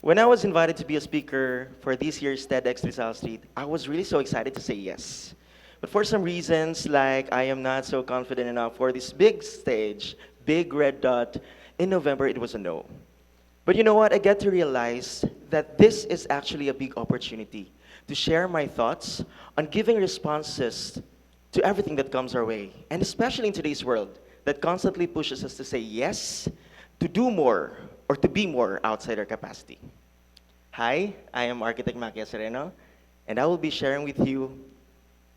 When I was invited to be a speaker for this year's TEDxRizalStreet, I was really so excited to say yes. But for some reasons, like I am not so confident enough for this big stage, big red dot, in November it was a no. But you know what? I get to realize that this is actually a big opportunity to share my thoughts on giving responses to everything that comes our way. And especially in today's world that constantly pushes us to say yes, to do more, or to be more outside our capacity. Hi, I am Achitect Makki Jasareno, and I will be sharing with you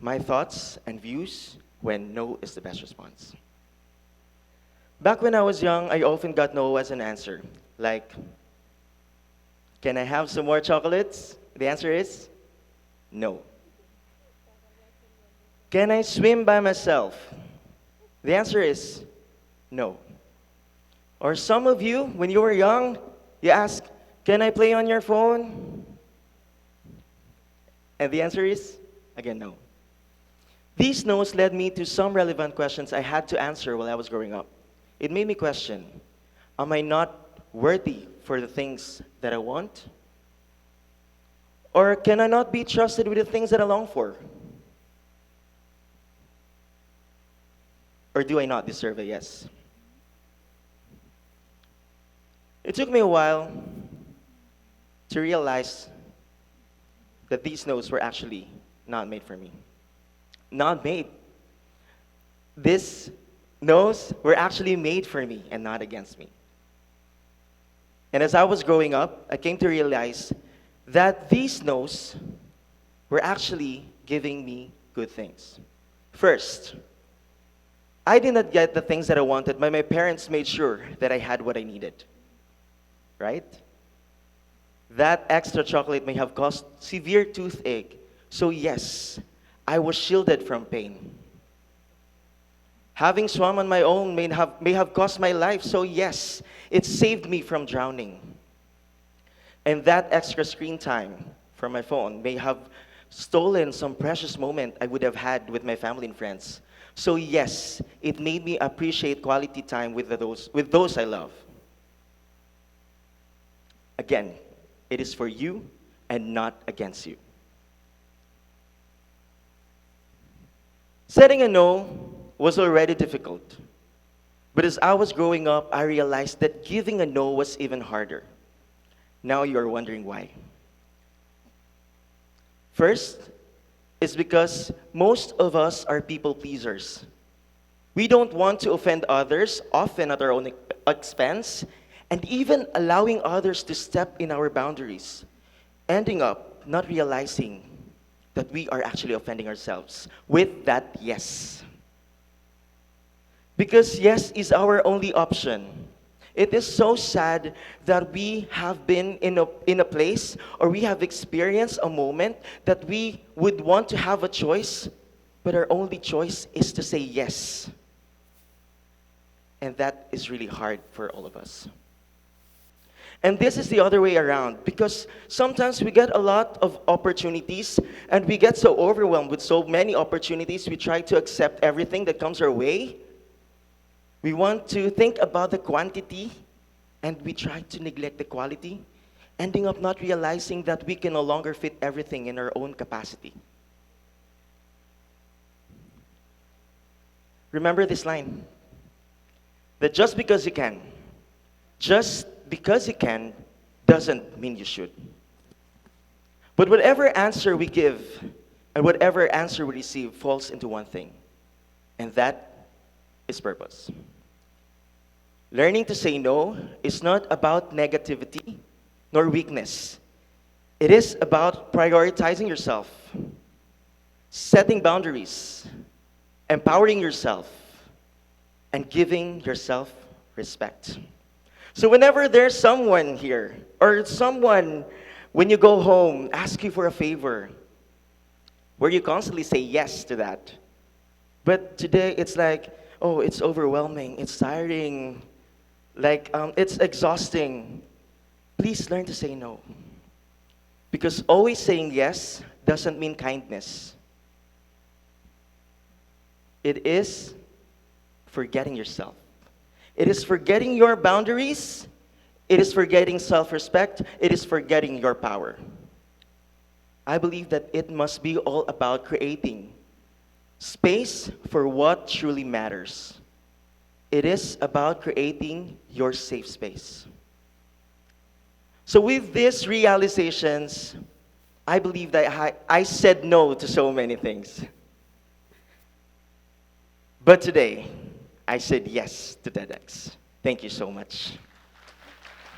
my thoughts and views when no is the best response. Back when I was young, I often got no as an answer. Like, can I have some more chocolates? The answer is no. Can I swim by myself? The answer is no. Or some of you, when you were young, you ask, can I play on your phone? And the answer is, again, no. These no's led me to some relevant questions I had to answer while I was growing up. It made me question, am I not worthy for the things that I want? Or can I not be trusted with the things that I long for? Or do I not deserve a yes? It took me a while to realize that these notes were actually not made for me. Not made. These no's were actually made for me and not against me. And as I was growing up, I came to realize that these no's were actually giving me good things. First, I did not get the things that I wanted, but my parents made sure that I had what I needed. Right? That extra chocolate may have caused severe toothache. So yes, I was shielded from pain. Having swum on my own may have cost my life. So yes, it saved me from drowning. And that extra screen time from my phone may have stolen some precious moment I would have had with my family and friends. So yes, it made me appreciate quality time with those I love. Again, it is for you and not against you. Setting a no was already difficult. But as I was growing up, I realized that giving a no was even harder. Now you're wondering why. First, it's because most of us are people pleasers. We don't want to offend others, often at our own expense, and even allowing others to step in our boundaries, ending up not realizing that we are actually offending ourselves with that yes. Because yes is our only option. It is so sad that we have been in a place or we have experienced a moment that we would want to have a choice, but our only choice is to say yes. And that is really hard for all of us. And this is the other way around because sometimes we get a lot of opportunities and we get so overwhelmed with so many opportunities, we try to accept everything that comes our way. We want to think about the quantity and we try to neglect the quality, ending up not realizing that we can no longer fit everything in our own capacity. Remember this line, that just because you can doesn't mean you should. But whatever answer we give and whatever answer we receive falls into one thing, and that is purpose. Learning to say no is not about negativity nor weakness. It is about prioritizing yourself, setting boundaries, empowering yourself, and giving yourself respect. So whenever there's someone here, or someone, when you go home, ask you for a favor, where you constantly say yes to that. But today, it's like, oh, it's overwhelming, it's tiring, it's exhausting. Please learn to say no. Because always saying yes doesn't mean kindness. It is forgetting yourself. It is forgetting your boundaries It is forgetting self-respect. It is forgetting your power. I believe that it must be all about creating space for what truly matters. It is about creating your safe space. So with these realizations, I believe that I said no to so many things. But today, I said yes to TEDx. Thank you so much.